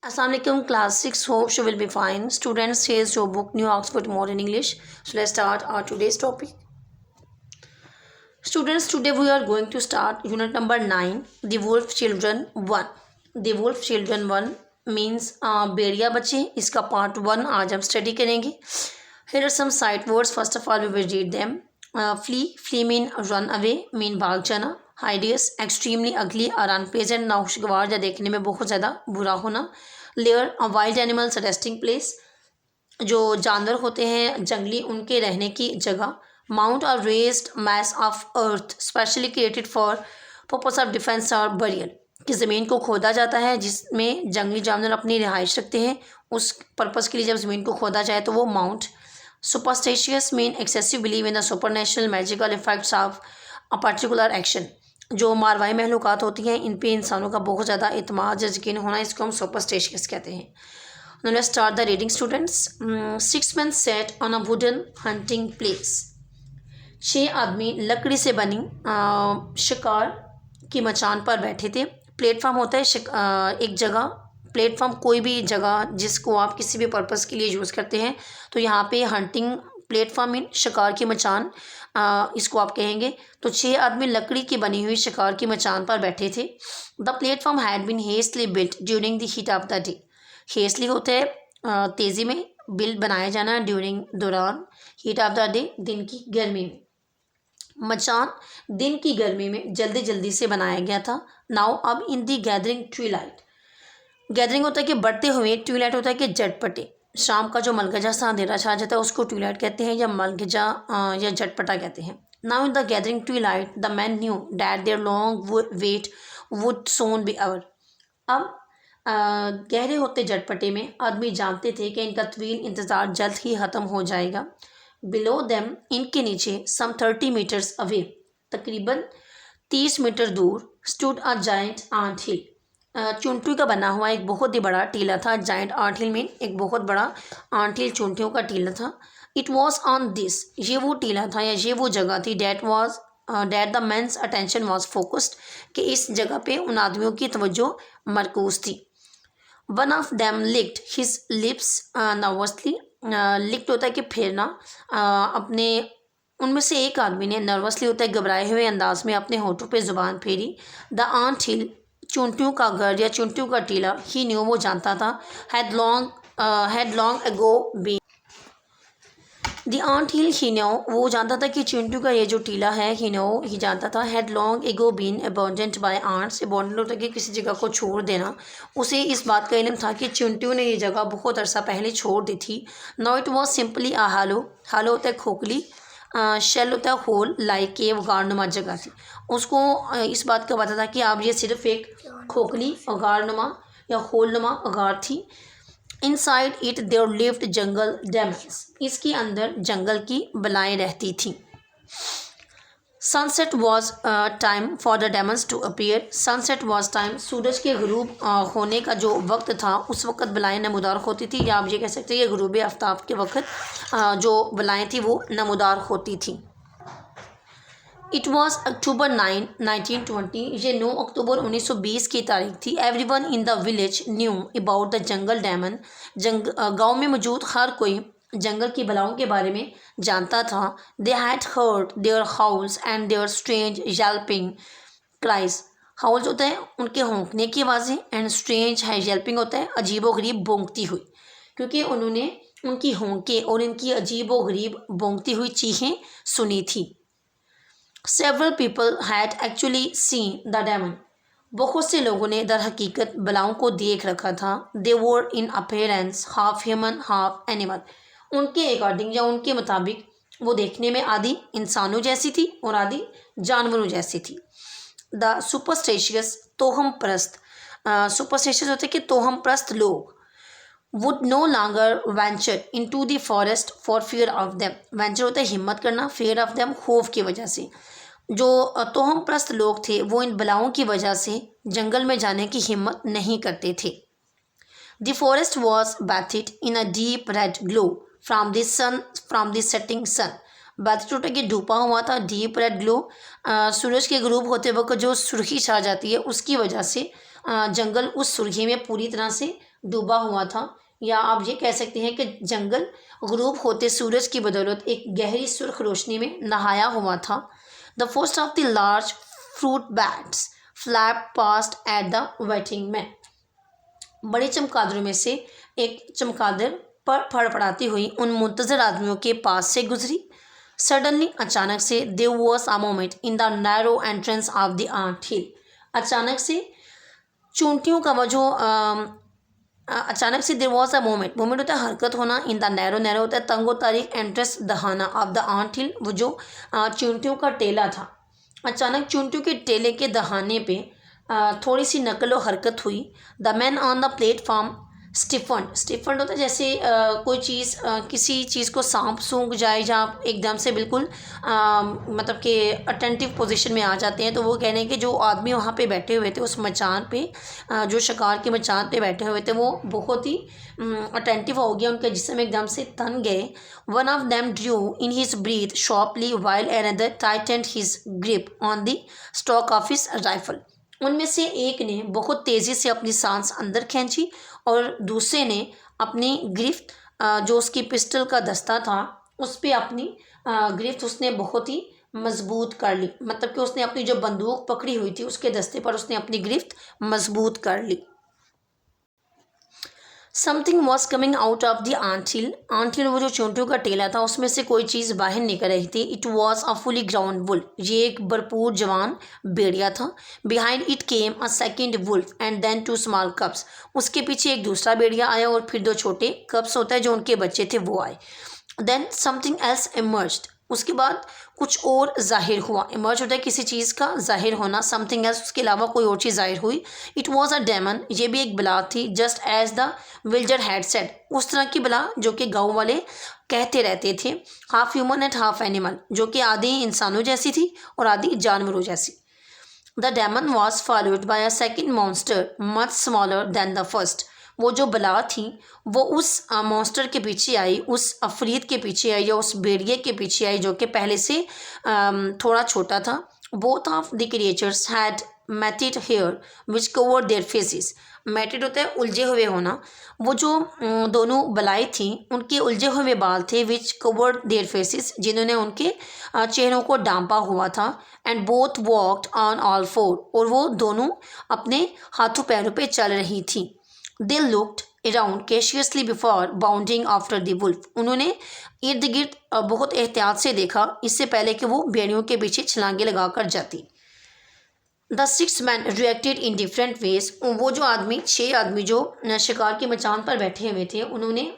Assalamu alaikum, class 6. Hope you will be fine. Students, here's your book, New Oxford Modern English. So let's start our today's topic. Students, today we are going to start unit number 9, The Wolf Children 1. The Wolf Children 1 means भेड़िया बच्चे. इसका part 1 आज हम study करेंगे. Here are some sight words. First of all, we will read them. Flee mean run away, mean भाग जाना. Hideous, extremely ugly और unpleasant, नाखुशगवार या देखने में बहुत ज़्यादा बुरा होना. Lair, a wild animals resting place, जो जानवर होते हैं जंगली उनके रहने की जगह. Mount a raised mass of earth specially created for purpose of defense or burial, कि ज़मीन को खोदा जाता है जिसमें जंगली जानवर अपनी रिहाइश रखते हैं. उस पर्पज़ के लिए जब ज़मीन को खोदा जाए तो वो mount. Superstitious mean excessive belief in the supernatural magical effects of a particular action, जो मारवाई महलूकात होती हैं इन पे इंसानों का बहुत ज़्यादा इत्माद या यकीन होना, इसको हम सुपरस्टिशियस कहते हैं. Now let's start the reading, students. 6 men sat on a wooden hunting place. 6 आदमी लकड़ी से बनी शिकार की मचान पर बैठे थे. प्लेटफॉर्म होता है एक जगह, प्लेटफॉर्म कोई भी जगह जिसको आप किसी भी पर्पज़ के लिए यूज़ करते हैं. तो यहाँ पे हंटिंग प्लेटफॉर्म इन शिकार की मचान इसको आप कहेंगे. तो 6 आदमी लकड़ी की बनी हुई शिकार की मचान पर बैठे थे. The platform had been hastily built during the heat of the day. Hastily होता है तेज़ी में, बिल्ड बनाया जाना ड्यूरिंग दौरान, हीट ऑफ द डे दिन की गर्मी में. मचान दिन की गर्मी में जल्दी जल्दी से बनाया गया था. नाउ अब इन दी गैदरिंग ट्विलाइट, गैदरिंग होता है कि बढ़ते हुए, ट्विलाइट होता है कि झटपटे, शाम का जो मलगजा सा अंधेरा छा जाता है उसको ट्विलाइट कहते हैं या मलगजा या झटपटा कहते हैं. Now in the gathering twilight the man knew that their long wait would soon be over. अब गहरे होते झटपटे में आदमी जानते थे कि इनका तवील इंतज़ार जल्द ही ख़त्म हो जाएगा. बिलो देम, इनके नीचे, सम 30 मीटर्स अवे, तकरीबन 30 मीटर दूर, स्टूड अ जाइंट आंट हिल, चुनटू का बना हुआ एक बहुत ही बड़ा टीला था. जाइंट आंट हिल में एक बहुत बड़ा आंट हिल चुनटियों का टीला था. इट वॉज ऑन दिस, ये वो टीला था या ये वो जगह थी. That the man's attention was focused, कि इस जगह पे उन आदमियों की तवज्जो मरकूज थी. One of them licked his lips nervously, licked होता है कि फेरना, अपने उनमें से एक आदमी ने, नर्वसली होता है घबराए हुए अंदाज में, अपने होठों पे ज़ुबान फेरी. द आंट हिल, चुनटियों का घर या चुनटियों का टीला, ही न्यू, वो जानता था, had long ago been. The ant hill, he knew, वो जानता था कि चुनटियों का ये जो टीला है, ही न्यू, ही जानता था, had long ago been abandoned by ants. Abandoned होता है कि किसी जगह को छोड़ देना. उसे इस बात का इल्म था कि चुनटियों ने ये जगह बहुत अरसा पहले छोड़ दी थी. नाउ इट वॉज सिंपली आ हालो, हालो होता है खोखली, शेल होता है होल, लाइक केव, गारनुमा जगह थी. उसको इस बात का पता था कि आप ये सिर्फ एक खोखली गारनुमा या होलनुमा गार थी. Inside it there lived jungle demons, इसके अंदर जंगल की बलाएँ रहती थीं. Sunset was time for the demons to appear. Sunset was time, सूरज के गुरूब होने का जो वक्त था, उस वक्त बलाएँ नमूदार होती थी, या आप ये कह सकते हैं कि गुरूब आफ्ताब के वक्त जो बलाएँ थी वो नमूदार होती थी. इट वॉज अक्टूबर 9, 1920, ये 9 अक्टूबर 1920 की तारीख थी. Everyone in the village knew about the jungle demon, गाँव में मौजूद हर कोई जंगल की बलाओं के बारे में जानता था. They had heard their howls and their strange yelping cries. Howls होता है उनके होंकने की आवाज़ें, एंड स्ट्रेंज है, येल्पिंग होता है अजीब व गरीब भौंकती हुई, क्योंकि उन्होंने उनकी होंके और इनकी अजीब व गरीब भौंकती हुई चीखें सुनी थी. Several people had actually seen the demon. बहुत से लोगों ने दर हकीकत बलाओं को देख रखा था. They were in appearance half human half animal. उनके अकॉर्डिंग या उनके मुताबिक वो देखने में आधी इंसानों जैसी थी और आधी जानवरों जैसी थी. The superstitious, तोहम परस्त, superstitious होते कि तोहम परस्त लोग, would no longer venture into the forest for fear of them. venture होता है हिम्मत करना, fear of them खौफ की वजह से. जो तोहम परस्त लोग थे वो इन बलाओं की वजह से जंगल में जाने की हिम्मत नहीं करते थे. The forest was bathed in a deep red glow from the sun, from the setting sun. bathed होता है कि डूबा हुआ था, डीप रेड ग्लो, सूरज के गुरूब होते वक्त जो सुर्खी छा जाती है उसकी वजह से जंगल उस सुर्खी में पूरी तरह से डूबा हुआ था, या आप ये कह सकते हैं कि जंगल गुरूब होते सूरज की बदौलत एक गहरी सुर्ख रोशनी में नहाया हुआ था। The first of the large fruit bats flap past at the waiting man. बड़े चमगादड़ों में से एक चमगादड़ पर फड़फड़ाती हुई उन मुंतजर आदमियों के पास से गुजरी। सडनली, अचानक से, there was a moment in the narrow entrance of the ant hill. अचानक से चूंटियों का वो जो अचानक से there was a moment, moment होता है हरकत होना, इन द नैरो, नैरो होता है तंगो तारीख, entrance दहाना of the ant hill, वो जो चूंटियों का टेला था। अचानक चूंटियों के टेले के दहाने पे थोड़ी सी नकल व हरकत हुई। The man on the platform stiffened, stiffened होता है जैसे कोई चीज़ किसी चीज़ को सांप सूंघ जाए, या एकदम से बिल्कुल मतलब कि अटेंटिव पोजीशन में आ जाते हैं, तो वो कह रहे हैं कि जो आदमी वहाँ पे बैठे हुए थे उस मचान पे, जो शिकार के मचान पे बैठे हुए थे, वो बहुत ही अटेंटिव हो गया, उनके जिस्म एकदम से तन गए। One of them drew in his breath sharply while another tightened his grip on the stock of his rifle. उनमें से एक ने बहुत तेज़ी से अपनी सांस अंदर खींची और दूसरे ने अपनी गिरफ्त जो उसकी पिस्टल का दस्ता था उस पर अपनी गिरफ्त उसने बहुत ही मजबूत कर ली। मतलब कि उसने अपनी जो बंदूक पकड़ी हुई थी उसके दस्ते पर उसने अपनी गिरफ्त मजबूत कर ली। Something was coming out of the ant hill. Ant hill वो जो चूंटियों का टेला था उसमें से कोई चीज़ बाहर निकल रही थी। It was a fully grown wolf, ये एक भरपूर जवान भेड़िया था। Behind it came a second wolf and then two small cubs. उसके पीछे एक दूसरा भेड़िया आया और फिर दो छोटे कब्स होता है जो उनके बच्चे थे वो आए। देन समथिंग एल्स इमर्ज्ड, उसके बाद कुछ और जाहिर हुआ। इमर्ज होता है किसी चीज़ का जाहिर होना, समथिंग एल्स उसके अलावा कोई और चीज़ जाहिर हुई। इट वॉज अ डेमन, ये भी एक बला थी। Just as the villager had said, उस तरह की बला जो कि गाँव वाले कहते रहते थे। Half human and half animal, जो कि आधी इंसानों जैसी थी और आधी जानवरों जैसी। The demon was followed by a second monster much smaller than the first. वो जो बला थी वो उस मॉन्स्टर के पीछे आई, उस अफरीद के पीछे आई, या उस भेड़िए के पीछे आई जो कि पहले से थोड़ा छोटा था। Both of the creatures had matted hair which covered their faces. Matted होता है उलझे हुए होना। वो जो दोनों बलाई थी उनके उलझे हुए बाल थे, विच कवर्ड देयर फेसेस, जिन्होंने उनके चेहरों को ढांपा हुआ था। And both walked on all four, और वो दोनों अपने हाथों पैरों पे चल रही थी। They looked around cautiously before bounding after the wolf. उन्होंने इर्द गिर्द बहुत एहतियात से देखा इससे पहले कि वो भेड़ियों के पीछे छलांगे लगा कर जाती। The six man reacted in different ways. वो जो आदमी 6 आदमी जो शिकार के मचान पर बैठे हुए थे उन्होंने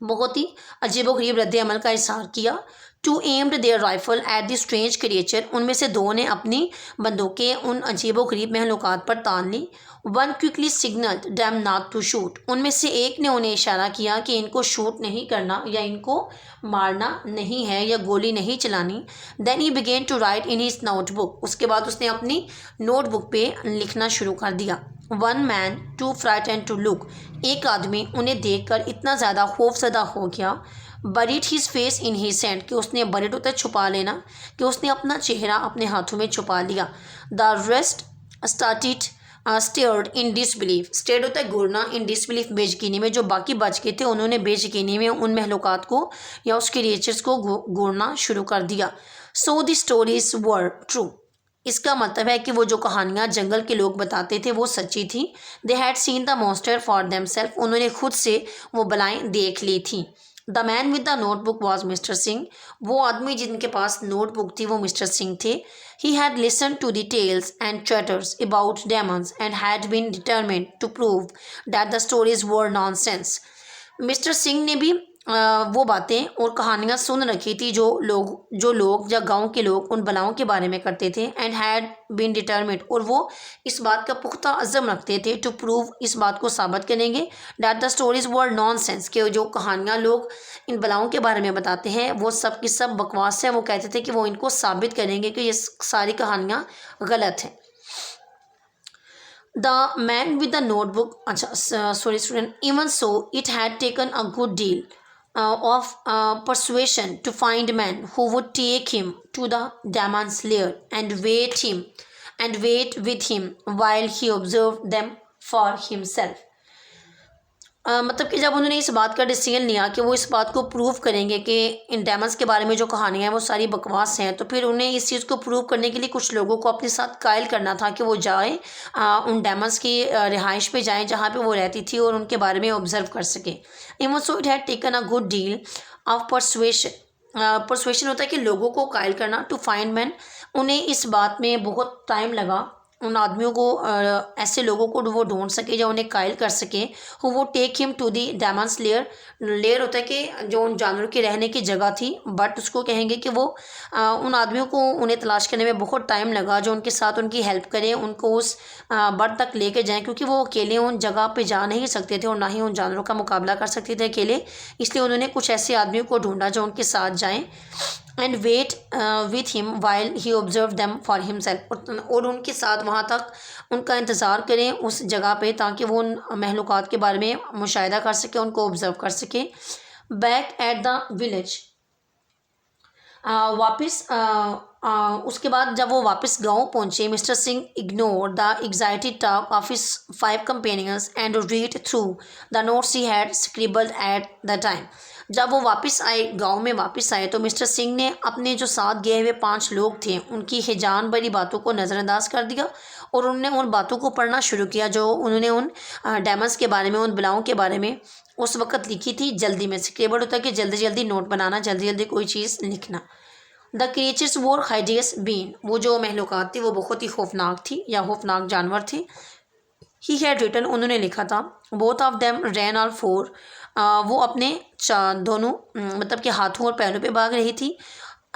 बहुत ही अजीबोगरीब रद्द अमल का इजहार किया। Two aimed their rifle at the strange creature, उनमें से 2 ने अपनी बंदूकें उन अजीबोगरीब महलूकात पर तान ली। One quickly signalled them not to shoot, उनमें से एक ने उन्हें इशारा किया कि इनको शूट नहीं करना या इनको मारना नहीं है या गोली नहीं चलानी। Then he began to write in his notebook, उसके बाद उसने अपनी नोटबुक पे लिखना शुरू कर दिया। One man too frightened to look, एक आदमी उन्हें देखकर इतना ज़्यादा खौफजदा हो गया। Buried his face in his hand, कि उसने बरीड होता है छुपा लेना, कि उसने अपना चेहरा अपने हाथों में छुपा लिया। The rest started stared in disbelief, stared होता है घूरना, इन डिसबिलीफ बेयकीनी में। जो बाकी बच गए थे उन्होंने बेयकीनी में उन महलूकात को या उस क्रिएचर्स को घूरना शुरू कर दिया। So the stories were true, इसका मतलब है कि वो जो कहानियाँ जंगल के लोग बताते थे वो सच्ची थी। They had seen the monster for themselves, उन्होंने खुद से वो बलाएं देख ली थी। The man with the notebook was mister Singh, वो आदमी जिनके पास नोटबुक थी वो मिस्टर सिंह थे। He had listen to the tales and chatters about demons and had been determined to prove that the stories were nonsense. Mister Singh ने भी वो बातें और कहानियाँ सुन रखी थी जो लोग या गांव के लोग उन बलाओं के बारे में करते थे। एंड हैड बीन डिटरमिन्ड, और वो इस बात का पुख्ता अज़म रखते थे, टू प्रूव, इस बात को साबित करेंगे, that the stories were nonsense, कि जो कहानियाँ लोग इन बलाओं के बारे में बताते हैं वो सब की सब बकवास है। वो कहते थे कि वो इनको साबित करेंगे कि ये सारी कहानियाँ गलत हैं। The man with the notebook, sorry student, even so it had taken a good deal of persuasion to find men who would take him to the demon's lair and wait with him while he observed them for himself. मतलब कि जब उन्होंने इस बात का decision लिया कि वो इस बात को प्रूव करेंगे कि इन डेमन्स के बारे में जो कहानियाँ हैं वो सारी बकवास हैं, तो फिर उन्हें इस चीज़ को प्रूव करने के लिए कुछ लोगों को अपने साथ कायल करना था कि वो जाए उन डेमन्स की रिहाइश पे जाएं जहाँ पे वो रहती थी और उनके बारे में ऑब्जर्व कर सकें। Even so it had taken a good deal of persuasion होता है कि लोगों को कायल करना, टू फाइंड मैन। उन्हें इस बात में बहुत टाइम लगा, उन आदमियों को ऐसे लोगों को वो ढूंढ सके या उन्हें कायल कर सके who would take him to the demon's lair होता है कि जो उन जानवरों की रहने की जगह थी, बट उसको कहेंगे कि वो उन आदमियों को उन्हें तलाश करने में बहुत टाइम लगा जो उनके साथ उनकी हेल्प करें, उनको उस बट तक लेके जाएं, क्योंकि वो अकेले उन जगह पे जा नहीं सकते थे और ना ही उन जानवरों का मुकाबला कर सकते थे अकेले। इसलिए उन्होंने कुछ ऐसे आदमियों को ढूंढा जो उनके साथ जाएं and wait with him while he observe them for himself, और उनके साथ वहाँ तक उनका इंतज़ार करें उस जगह पे ताकि वो उन महलूकात के बारे में मुशाहिदा कर सके, उनको ऑब्जर्व कर सके। बैक एट द विलेज, वापस उसके बाद जब वो वापस गांव पहुंचे, mister Singh ignore the anxiety talk of his 5 companions and read through the notes he had scribbled at the time. जब वो वापस आए, गांव में वापस आए, तो मिस्टर सिंह ने अपने जो साथ गए हुए 5 लोग थे उनकी हिजान भरी बातों को नज़रअंदाज कर दिया और उन्होंने उन बातों को पढ़ना शुरू किया जो उन्होंने उन डेमन्स के बारे में, उन बलाओं के बारे में उस वक़्त लिखी थी जल्दी में। स्क्रिबल होता है कि जल्दी जल्दी नोट बनाना, जल्दी जल्दी कोई चीज़ लिखना। द क्रिएचर्स वोर हाइडियस बीन, वो जो महलूकात थी वो बहुत ही खौफनाक थी या खौफनाक जानवर थे। ही हैड रिटन, उन्होंने लिखा था। Both of them ran all 4, वो अपने दोनों मतलब कि हाथों और पैरों पे भाग रही थी।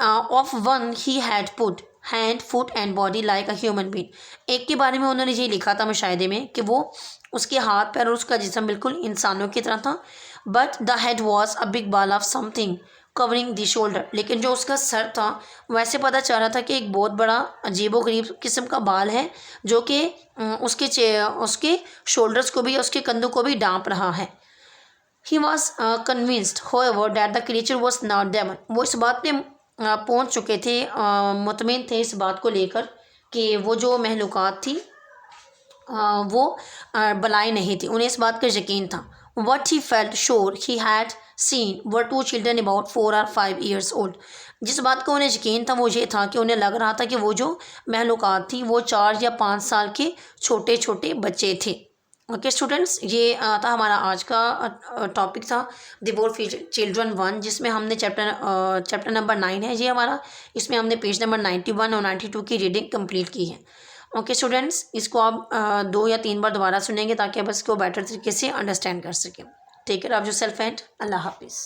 Of one he had put hand foot and body like a human being, एक के बारे में उन्होंने ये लिखा था मुशाहिदे में कि वो उसके हाथ पैर और उसका जिस्म बिल्कुल इंसानों की तरह था। But the head was a big ball of something covering the shoulder, लेकिन जो उसका सर था वैसे पता चल रहा था कि एक बहुत बड़ा अजीबोगरीब किस्म का बाल है जो कि उसके शोल्डर्स को भी, उसके कंधों को भी ढांप रहा है। He was convinced however that the creature was not demon, वो इस बात पे पहुंच चुके थे, मुतमिन थे इस बात को लेकर कि वो जो महलूकात थी वो बलाई नहीं थी, उन्हें इस बात का यकीन था। What he felt sure he had seen were 2 children about 4 or 5 years old, जिस बात का उन्हें यकीन था वो ये था कि उन्हें लग रहा था कि वो जो महलूकात थी वो 4 या 5 साल के छोटे छोटे बच्चे थे। ओके स्टूडेंट्स, ये था हमारा आज का टॉपिक था द वुल्फ चिल्ड्रन 1, जिसमें हमने चैप्टर नंबर 9 है ये हमारा, इसमें हमने पेज नंबर 91 और 92 की रीडिंग कंप्लीट की है। ओके स्टूडेंट्स, इसको आप 2 या 3 बार दोबारा सुनेंगे ताकि आप इसको बेटर तरीके से अंडरस्टैंड कर सकें। Take care of yourself and अल्लाह हाफिज़।